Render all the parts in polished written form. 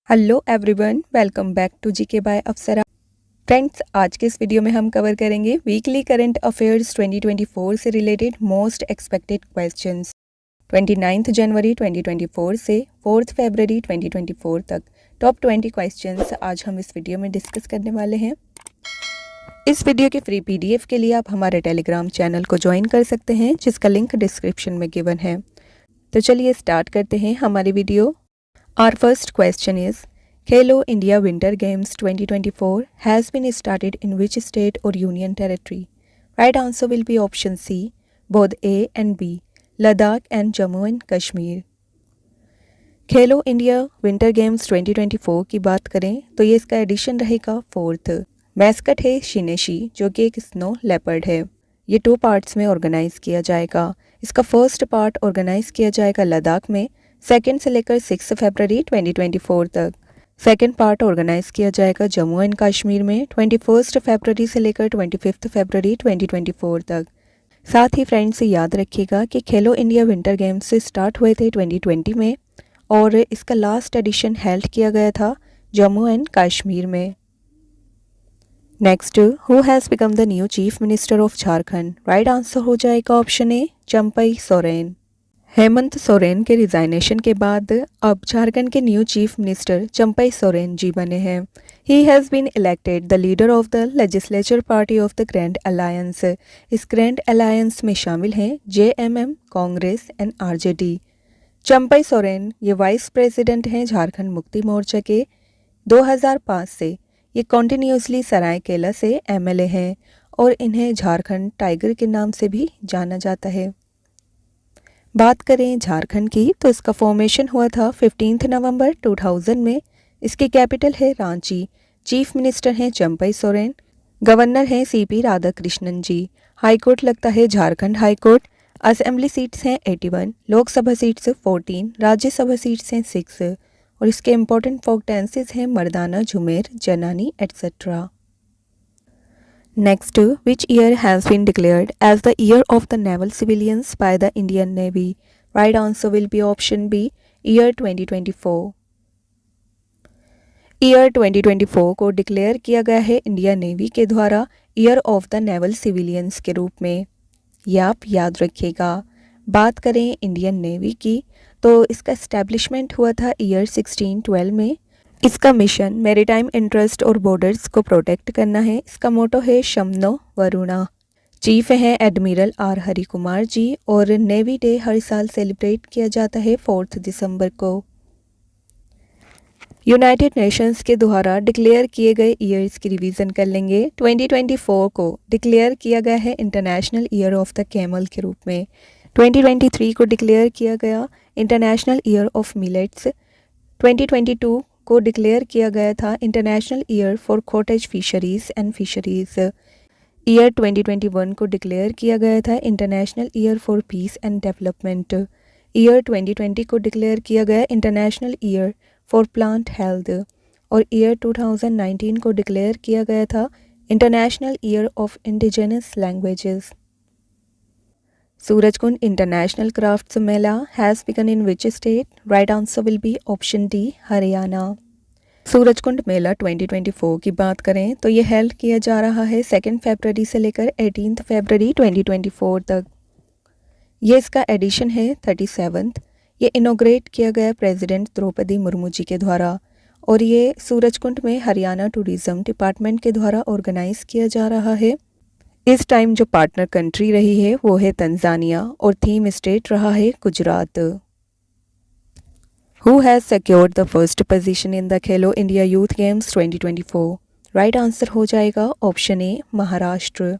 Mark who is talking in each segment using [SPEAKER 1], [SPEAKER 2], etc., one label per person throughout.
[SPEAKER 1] Hello everyone, welcome back to GK by Apsara. Friends, आज के इस वीडियो में हम कवर करेंगे वीकली करंट अफेयर्स 2024 से रिलेटेड मोस्ट एक्सपेक्टेड क्वेश्चंस 29 जनवरी 2024 से 4 फरवरी 2024 तक। टॉप 20 क्वेश्चंस आज हम इस वीडियो में डिस्कस करने वाले हैं। इस वीडियो के फ्री पीडीएफ के लिए आप हमारे टेलीग्राम चैनल को ज्वाइन कर सकते हैं, जिसका लिंक डिस्क्रिप्शन में गिवन है। तो चलिए स्टार्ट करते हैं हमारी video. Our first question is, Khelo India Winter Games 2024 has been started in which state or union territory? Right answer will be option C, both A and B, Ladakh and Jammu and Kashmir. Khelo India winter games 2024 की बात करें तो ये इसका addition रहेगा 4th। Mascot है शिनेशी, जो कि एक स्नो लेपर्ड है। ये 2 पार्ट्स में ऑर्गेनाइज किया जाएगा। इसका फर्स्ट पार्ट ऑर्गेनाइज किया जाएगा लद्दाख में 2 से लेकर 6 फरवरी 2024 तक। सेकेंड पार्ट ऑर्गेनाइज किया जाएगा जम्मू एंड कश्मीर में 21 फरवरी से लेकर 25 फरवरी 2024 तक। साथ ही फ्रेंड्स, याद रखिएगा कि खेलो इंडिया विंटर गेम्स से स्टार्ट हुए थे 2020 में और इसका लास्ट एडिशन हेल्ड किया गया था जम्मू एंड कश्मीर में। Next, who has become the new chief minister of Jharkhand? Right answer हो जाएगा ऑप्शन ए, चंपई सोरेन। हेमंत सोरेन के रिजाइनेशन के बाद अब झारखंड के new chief minister Champai Soren ji बने हैं। He has been elected the leader of the legislature party of the grand alliance. इस ग्रैंड अलायंस में शामिल हैं JMM, Congress and RJD. Champai Soren ये वाइस प्रेसिडेंट हैं झारखंड मुक्ति मोर्चा के। 2005 से ये कॉन्टिन्यूसली सरायकेला से एमएलए हैं और इन्हें झारखंड टाइगर के नाम से भी जाना जाता है। बात करें झारखंड की तो इसका फॉर्मेशन हुआ था 15 नवंबर 2000 में। इसकी कैपिटल है रांची। चीफ मिनिस्टर हैं चंपई सोरेन। गवर्नर हैं सीपी राधाकृष्णन जी। हाई कोर्ट लगता है Jharkhand high court. Assembly seats हैं 81, लोकसभा सीट्स 14, राज्यसभा सीट्स हैं 6 और इसके इम्पोर्टेंट फोक डांसेस हैं मर्दाना, झुमेर, जनानी etcetera. Next, which year has been declared as the year of the naval civilians by the Indian Navy? Right answer will be option B, year 2024. Year 2024 को declare किया गया है India navy के द्वारा year of the naval civilians के रूप में। यह आप याद रखिएगा। बात करें इंडियन नेवी की तो इसका एस्टेब्लिशमेंट हुआ था ईयर 1612 में। इसका मिशन मैरीटाइम इंटरेस्ट और बॉर्डर्स को प्रोटेक्ट करना है। इसका मोटो है शमनो वरुणा। चीफ हैं एडमिरल आर हरि कुमार जी और नेवी डे हर साल सेलिब्रेट किया जाता है 4 दिसंबर को। यूनाइटेड नेशंस के द्वारा डिक्लेयर किए गए ईयर्स की रिवीजन कर लेंगे। 2024 को डिक्लेयर किया गया है international year of the camel के रूप में। 2023 को डिक्लेयर किया गया इंटरनेशनल ईयर ऑफ मिलेट्स। 2022 को डिक्लेयर किया गया था international year for cottage fisheries and fisheries. Year 2021 को डिक्लेयर किया गया था international year for peace and development. Year 2020 को डिक्लेयर किया गया international year for plant health और ईयर 2019 को डिक्लेयर किया गया था international year of indigenous languages. Surajkund international crafts Mela has began in which state? Right answer will be option D, Haryana. Surajkund Mela 2024 की बात करें तो ये हेल्ड किया जा रहा है 2 फरवरी से लेकर 18 फरवरी 2024 तक। ये इसका एडिशन है 37th। ये इनोग्रेट किया गया प्रेसिडेंट द्रौपदी मुर्मू जी के द्वारा और ये सूरजकुंड में हरियाणा टूरिज्म डिपार्टमेंट के द्वारा ऑर्गेनाइज किया जा रहा है। इस टाइम जो पार्टनर कंट्री रही है वो है तंजानिया और थीम स्टेट रहा है Gujarat. Who has secured the first position in the Khelo India youth games 2024? Right answer हो जाएगा ऑप्शन ए, महाराष्ट्र।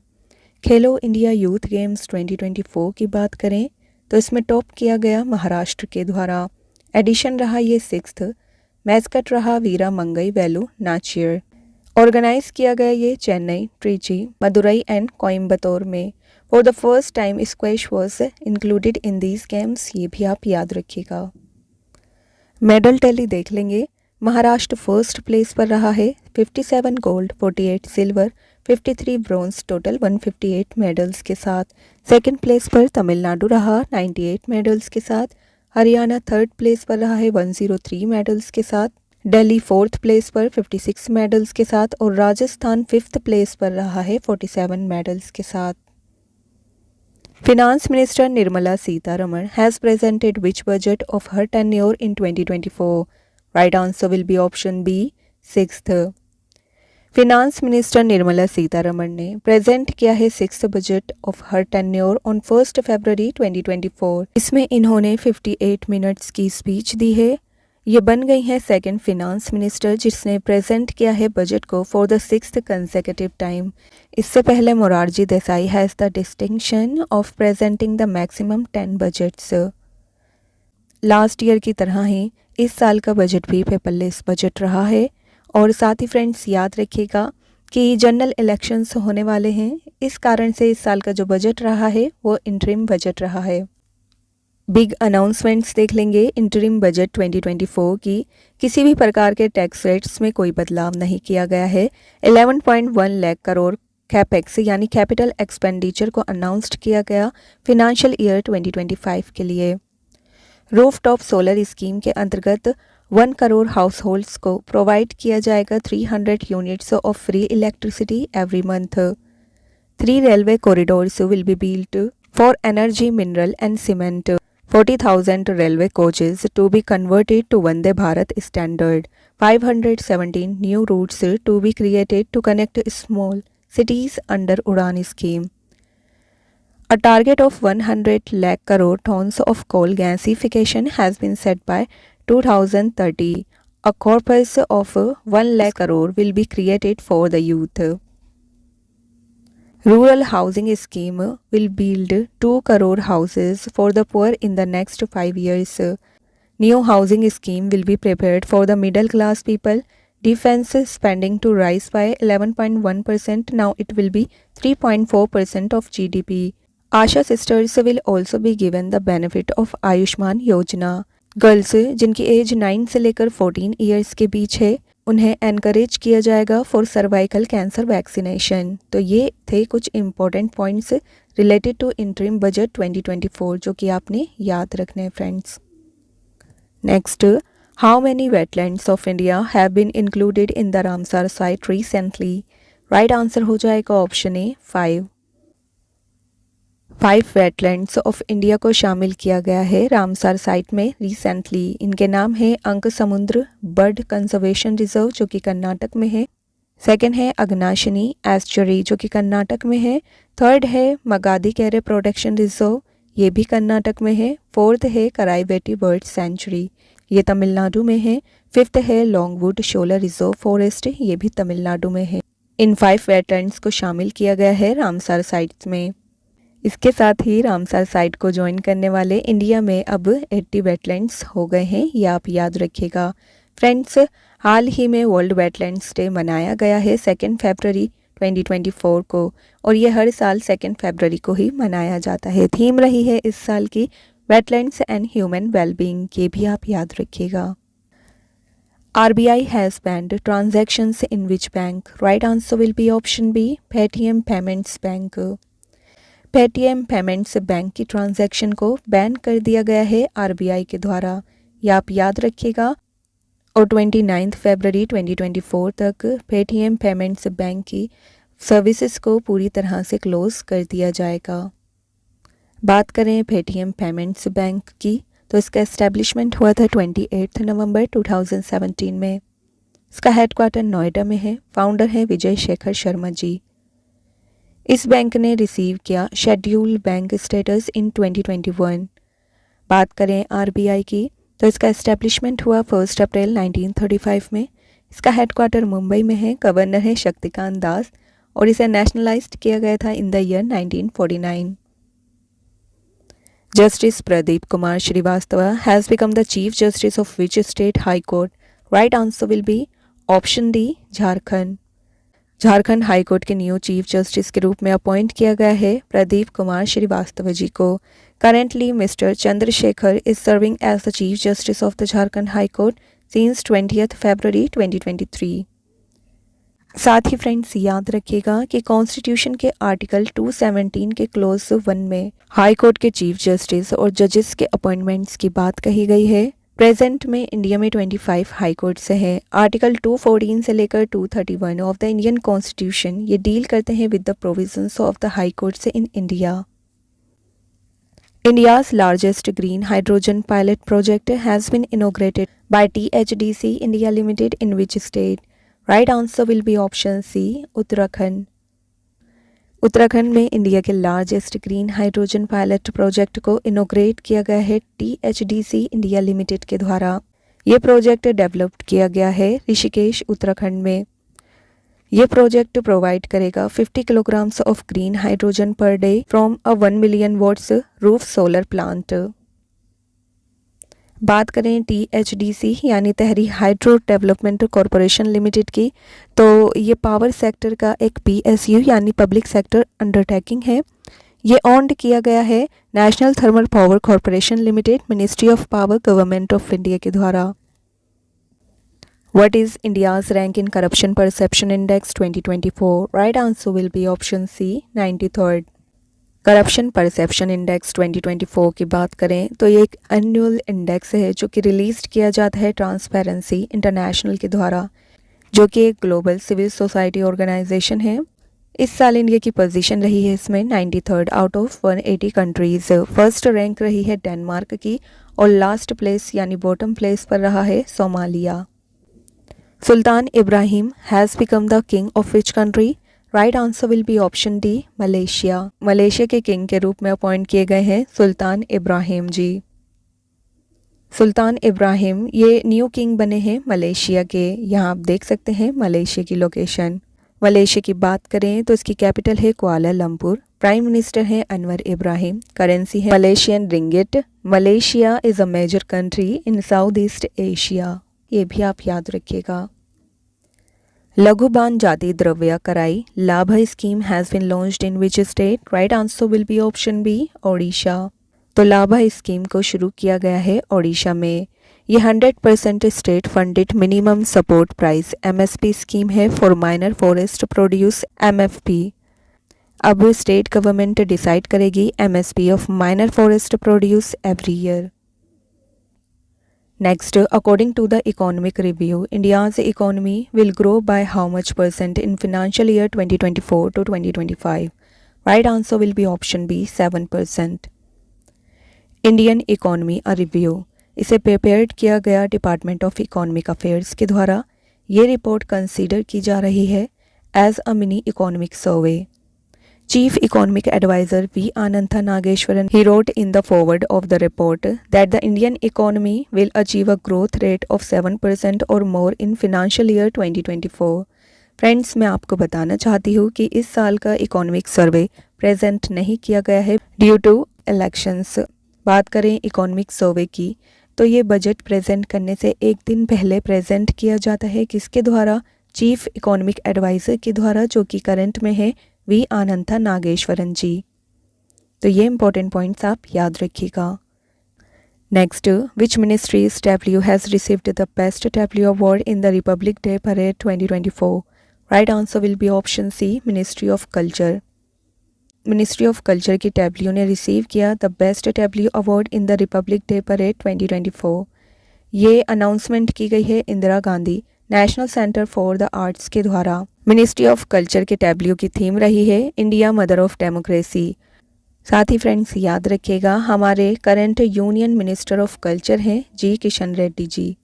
[SPEAKER 1] खेलो इंडिया यूथ गेम्स 2024 की बात करें तो इसमें टॉप किया गया महाराष्ट्र के द्वारा। एडिशन रहा ये 6th। मैस्कट रहा वीरा मंगई वेलू नाचियर। ऑर्गेनाइज किया गया ये चेन्नई, ट्रिची, मदुरई एंड कोयम्बतौर में। For the first time squash was included in these games. ये भी आप याद रखिएगा। मेडल टैली देख लेंगे। महाराष्ट्र फर्स्ट प्लेस पर रहा है 57 gold, 48 silver, 53 bronze, total 158 medals के साथ। सेकंड प्लेस पर तमिलनाडु रहा 98 मेडल्स के साथ। हरियाणा थर्ड प्लेस पर रहा है 103 मेडल्स के साथ। दिल्ली 4th प्लेस पर 56 मेडल्स के साथ और राजस्थान 5th प्लेस पर रहा है 47 मेडल्स के साथ। Finance Minister Nirmala Sitharaman has presented which budget of her tenure in 2024? Right answer will be option B, 6th। Finance minister Nirmala Sitharaman ने प्रेजेंट किया है 6th budget of her tenure on 1 फरवरी 2024। इसमें इन्होंने 58 मिनट्स की स्पीच दी है। ये बन गई हैं सेकंड फिनांस मिनिस्टर जिसने प्रेजेंट किया है बजट को for the 6th consecutive time. इससे पहले Morarji Desai has the distinction of presenting the maximum 10 budgets. Last year की तरह ही इस साल का बजट भी पेपरलेस बजट रहा है। और साथ ही फ्रेंड्स याद रखिएगा कि जनरल इलेक्शंस होने वाले हैं, इस कारण से इस साल का जो बजट रहा है वो इंटरिम बजट रहा है। बिग अनाउंसमेंट्स देख लेंगे इंटरिम बजट 2024 की। किसी भी प्रकार के टैक्स रेट्स में कोई बदलाव नहीं किया गया है। 11.1 लाख करोड़ कैपेक्स यानी कैपिटल एक्सपेंडिचर को अनाउंस्ड किया गया फिनेंशियल ईयर 2025 के लिए। रूफटॉप सोलर स्कीम के अंतर्गत 1 करोड़ हाउस होल्ड्स को प्रोवाइड किया जाएगा 300 units of free electricity every month. 3 railway corridors will be built for energy, mineral and cement. 40,000 railway coaches to be converted to Vande Bharat standard. 517 new routes to be created to connect small cities under Udan scheme. A target of 100 lakh crore tons of coal gasification has been set by 2030. A corpus of 1 lakh crore will be created for the youth. Rural housing scheme will build 2 crore houses for the poor in the next 5 years. New housing scheme will be prepared for the middle class people. Defense spending to rise by 11.1%. Now it will be 3.4% of GDP. Asha sisters will also be given the benefit of Ayushman Yojana. Girls जिनकी as 9 से लेकर 14 years के बीच है उन्हें encourage किया जाएगा for cervical cancer vaccination. तो ये थे कुछ important points related to interim budget 2024 जो कि आपने याद रखने हैं friends. Next, how many wetlands of India have been included in the Ramsar site recently? Right answer हो जाएगा option A 5। 5 wetlands of India को शामिल किया गया है रामसर साइट में रिसेंटली। इनके नाम है अंक समुद्र बर्ड कंजर्वेशन रिजर्व जो कि कर्नाटक में है। सेकंड है अग्नाशिनी एस्चुरी जो कि कर्नाटक में है। थर्ड है मगादी कैरे प्रोटेक्शन रिजर्व, ये भी कर्नाटक में है। फोर्थ है कराईवेटी बर्ड सेंचुरी, ये तमिलनाडु में है। फिफ्थ है लॉन्गवुड शोलर रिजर्व फॉरेस्ट, ये भी तमिलनाडु में है। इन 5 वेटलैंड्स को शामिल किया गया है रामसर साइट्स में। इसके साथ ही रामसर साइट को ज्वाइन करने वाले इंडिया में अब 80 वेटलैंड्स हो गए हैं, ये आप याद रखिएगा फ्रेंड्स। हाल ही में वर्ल्ड वेटलैंड्स डे मनाया गया है 2 फरवरी 2024 को और ये हर साल 2 फरवरी को ही मनाया जाता है। थीम रही है इस साल की वेटलैंड्स एंड ह्यूमन वेलबींग, ये भी आप याद रखिएगा। RBI has banned transactions in which bank? Right answer will be option B, Paytm Payments Bank। Paytm payments bank की ट्रांजैक्शन को बैन कर दिया गया है आरबीआई के द्वारा, ये आप याद रखिएगा। और 29 फरवरी 2024 तक पेटीएम पेमेंट्स बैंक की सर्विसेज को पूरी तरह से क्लोज कर दिया जाएगा। बात करें पेटीएम पेमेंट्स बैंक की तो इसका एस्टेब्लिशमेंट हुआ था 28 नवंबर 2017 में। इसका हेडक्वार्टर नोएडा में है। फाउंडर है विजय शेखर शर्मा जी। इस बैंक ने रिसीव किया शेड्यूल बैंक स्टेटस इन 2021। बात करें आरबीआई की तो इसका एस्टेब्लिशमेंट हुआ 1 अप्रैल 1935 में। इसका हेडक्वार्टर मुंबई में है। गवर्नर है शक्तिकांत दास और इसे नेशनलाइज्ड किया गया था in the year 1949। Justice Pradeep Kumar Srivastava has become the chief justice of which state high court? Right answer will be option D, Jharkhand. Jharkhand high court के न्यू चीफ जस्टिस के रूप में अपॉइंट किया गया है प्रदीप कुमार श्रीवास्तव जी को। Currently mister Chandrashekhar is serving as the chief justice of the Jharkhand high court since 20 February 2023। साथ ही friends याद रखिएगा कि कॉन्स्टिट्यूशन के आर्टिकल 217 के क्लोज 1 में हाई कोर्ट के चीफ जस्टिस और जजेस के अपॉइंटमेंट्स की बात कही गई है। प्रेजेंट में इंडिया में 25 हाई कोर्ट से है। आर्टिकल 214 से लेकर 231 ऑफ द इंडियन कॉन्स्टिट्यूशन ये डील करते हैं with the provisions of the high court से in India. India's largest green hydrogen pilot project has been inaugurated by THDC India Limited in which state? Right answer will be option C, Uttarakhand. Uttarakhand में India के largest green hydrogen pilot project को इनोग्रेट किया गया है THDC India limited के द्वारा। ये project developed किया गया है ऋषिकेश उत्तराखंड में। ये प्रोजेक्ट प्रोवाइड करेगा 50 kilograms of green hydrogen per day from a 1 million watts roof solar plant. बात करें THDC यानी Tehri hydro development corporation limited की, तो ये पावर सेक्टर का एक PSU यानी पब्लिक सेक्टर अंडरटेकिंग है। ये ऑन्ड किया गया है national thermal power corporation limited, ministry of power, government of India के द्वारा। What is India's rank in Corruption Perception Index 2024? Right answer will be option C, 93rd. Corruption perception index 2024 की बात करें तो ये एक एनुअल इंडेक्स है जो कि रिलीज किया जाता है ट्रांसपेरेंसी इंटरनेशनल के द्वारा, जो कि एक ग्लोबल सिविल सोसाइटी ऑर्गेनाइजेशन है। इस साल इंडिया की पोजीशन रही है इसमें 93rd out of 180 countries. First rank रही है डेनमार्क की और लास्ट प्लेस यानी बॉटम प्लेस पर रहा है Somalia. Sultan Ibrahim has become the king of which country? Right answer will be option D, Malaysia. Malaysia के किंग के रूप में अपॉइंट किए गए हैं सुल्तान इब्राहिम जी। सुल्तान इब्राहिम ये न्यू किंग बने हैं मलेशिया के। यहाँ आप देख सकते हैं मलेशिया की लोकेशन। मलेशिया की बात करें तो इसकी कैपिटल है कुआलालंपुर। प्राइम मिनिस्टर हैं अनवर इब्राहिम। करेंसी है Malaysian ringgit. Malaysia is a major country in South East Asia, ये भी आप याद रखिएगा। लघुबान जाति द्रव्य कराई लाभ scheme has been launched in which state? Right answer will be option B, Odisha. तो लाभ स्कीम को शुरू किया गया है ओडिशा में। ये 100% state funded minimum support price MSP scheme है for minor forest produce MFP। अब स्टेट गवर्नमेंट डिसाइड करेगी MSP of minor forest produce every year. Next, according to the economic review, India's economy will grow by how much percent in financial year 2024 to 2025? Right answer will be option B, 7%. Indian Economy a Review, इसे prepared किया गया department of economic affairs के द्वारा। ये report consider की जा रही है as a mini economic survey. Chief Economic Advisor V. Anantha Nageshwaran, he wrote in the foreword of the report that the Indian economy will achieve a growth rate of 7% or more in financial year 2024. Friends, मैं आपको बताना चाहती हूँ कि इस साल का economic survey present नहीं किया गया है ड्यू टू इलेक्शंस। बात करें इकोनॉमिक सर्वे की तो ये बजट प्रेजेंट करने से एक दिन पहले प्रेजेंट किया जाता है। किसके द्वारा? चीफ इकोनॉमिक एडवाइज़र के द्वारा, जो कि करंट में है वी आनंथा नागेश्वरन जी। तो ये इंपॉर्टेंट पॉइंट्स आप याद रखिएगा। Next, which ministries tableau has received the best tableau award in the republic day parade 2024? Right answer will be option C, ministry of culture. Ministry of culture की tableau ने receive किया the best tableau award in the republic day parade 2024। ये announcement की गई है Indira Gandhi national centre for the arts के द्वारा। Ministry of culture के टैब्ल्यू की थीम रही है इंडिया मदर ऑफ डेमोक्रेसी। साथ ही फ्रेंड्स याद रखिएगा हमारे current union minister of culture हैं G Kishan Reddy ji.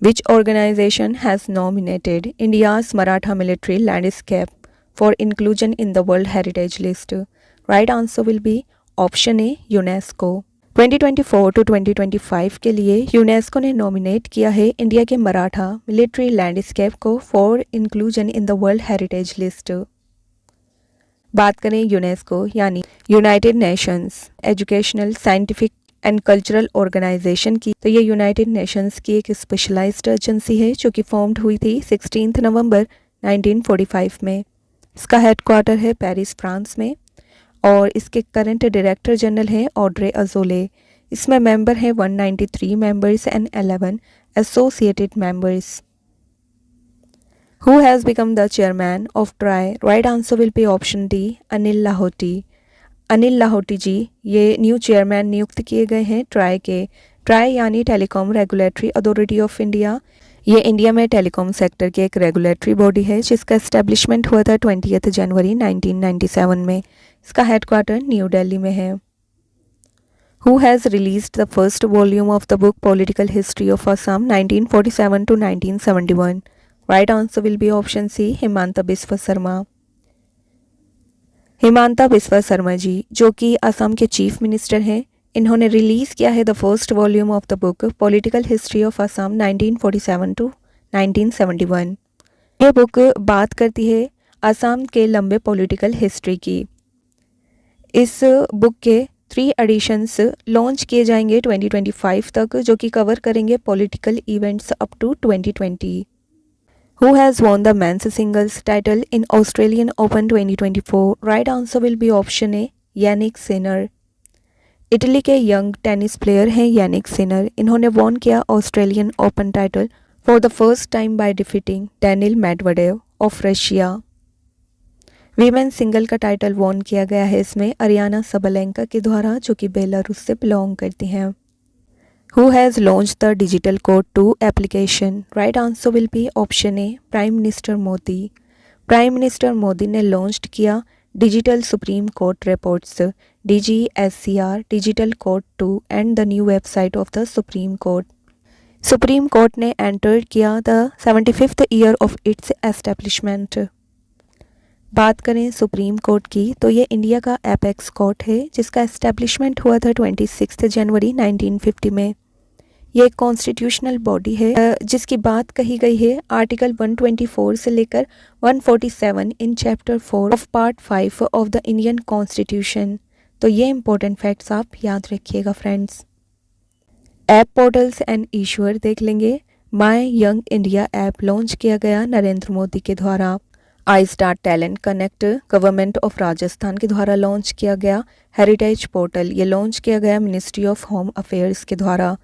[SPEAKER 1] Which organisation has nominated India's Maratha military landscape for inclusion in the world heritage list? Right answer will be option A, UNESCO. 2024 to 2025 के लिए UNESCO ने nominate किया है India के Maratha military landscape को for inclusion in the world heritage list. बात करें UNESCO यानी united nations educational, scientific and cultural organisation की, तो ये यूनाइटेड नेशंस की एक स्पेशलाइज्ड एजेंसी है जो कि फॉर्म्ड हुई थी 16 नवंबर 1945 में। इसका हेडक्वार्टर है पेरिस, फ्रांस में और इसके करंट डायरेक्टर जनरल हैं ऑड्रे अजोले। इसमें मेंबर हैं 193 members and 11 associated members. Who has become the chairman of TRAI? Right answer will be option D, Anil Lahoti. Anil Lahoti ji ये न्यू चेयरमैन नियुक्त किए गए हैं ट्राई के। ट्राई यानी telecom regulatory authority of India. ये इंडिया में टेलीकॉम सेक्टर की एक रेगुलेटरी बॉडी है जिसका एस्टेब्लिशमेंट हुआ था 20 जनवरी 1997 में। इसका हेडक्वार्टर न्यू दिल्ली में है। Who has released the first volume of the book Political History of Assam 1947 to 1971? Right answer will be option C, Himanta Biswa Sharma. Himanta Biswa Sharma ji जो कि असम के चीफ मिनिस्टर हैं, इन्होंने रिलीज़ किया है the first volume of the book political history of Assam 1947 to 1971। ये book बात करती है असम के लंबे पॉलिटिकल हिस्ट्री की। इस बुक के 3 एडिशंस लॉन्च किए जाएंगे 2025 तक, जो कि कवर करेंगे political events up to 2020। Who has won the men's singles title in Australian Open 2024? Right answer will be option A, Jannik Sinner. Italy के यंग टेनिस प्लेयर हैं यानिक सिनर। इन्होंने won किया Australian open title for the first time by defeating Daniil Medvedev of Russia. Women single का title won किया गया है इसमें Ariana Sabalenka के द्वारा, जो कि बेलारूस से बिलोंग करती हैं। Who has launched the Digital Court 2 application? Right answer will be option A, prime minister Modi. Prime minister Modi ने लॉन्च किया digital supreme court reports DGSCR digital court 2 and the new website of the supreme court. Supreme court ने enter किया the 75th year of its establishment. बात करें supreme court की तो ये India का एपेक्स कोर्ट है जिसका एस्टेब्लिशमेंट हुआ था 26 जनवरी 1950 में। ये एक कॉन्स्टिट्यूशनल बॉडी है जिसकी बात कही गई है आर्टिकल 124 से लेकर 147 in chapter 4 of part 5 of the Indian constitution. तो ये इंपॉर्टेंट फैक्ट्स आप याद रखिएगा फ्रेंड्स। ऐप पोर्टल्स एंड इशूअर देख लेंगे। My young India app launch किया गया नरेंद्र मोदी के द्वारा। I star talent connect government of Rajasthan के द्वारा लॉन्च किया गया। हेरिटेज पोर्टल ये लॉन्च किया गया मिनिस्ट्री ऑफ होम अफेयर्स के द्वारा।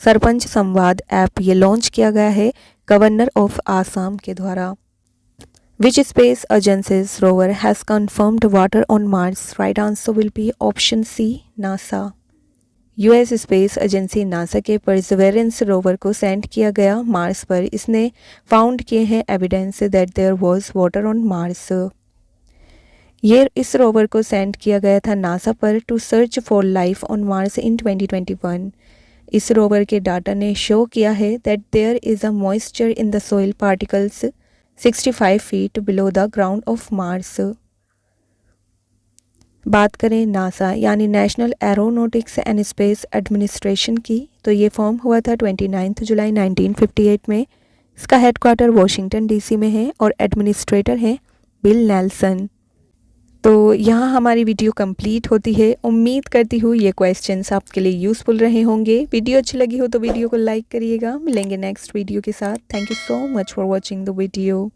[SPEAKER 1] सरपंच संवाद ऐप ये लॉन्च किया गया है गवर्नर ऑफ आसाम के द्वारा। Which space agencies rover has confirmed water on Mars? Right answer will be option C, NASA. US space agency NASA के परसेवरेंस रोवर को सेंड किया गया मार्स पर। इसने फाउंड किए हैं evidence that there was water on Mars. ये इस रोवर को सेंड किया गया था नासा पर to search for life on Mars in 2021। इस रोवर के डाटा ने शो किया है that there is a moisture in the soil particles 65 feet below the ground of Mars. बात करें नासा यानी national aeronautics and space administration की तो ये फॉर्म हुआ था 29 जुलाई 1958 में। इसका हेडक्वार्टर वॉशिंगटन डीसी में है और एडमिनिस्ट्रेटर हैं बिल नेल्सन। तो यहाँ हमारी वीडियो कंप्लीट होती है। उम्मीद करती हूँ ये क्वेश्चंस आपके लिए यूज़फुल रहे होंगे। वीडियो अच्छी लगी हो तो वीडियो को लाइक करिएगा। मिलेंगे नेक्स्ट वीडियो के साथ। Thank you so much for watching the video.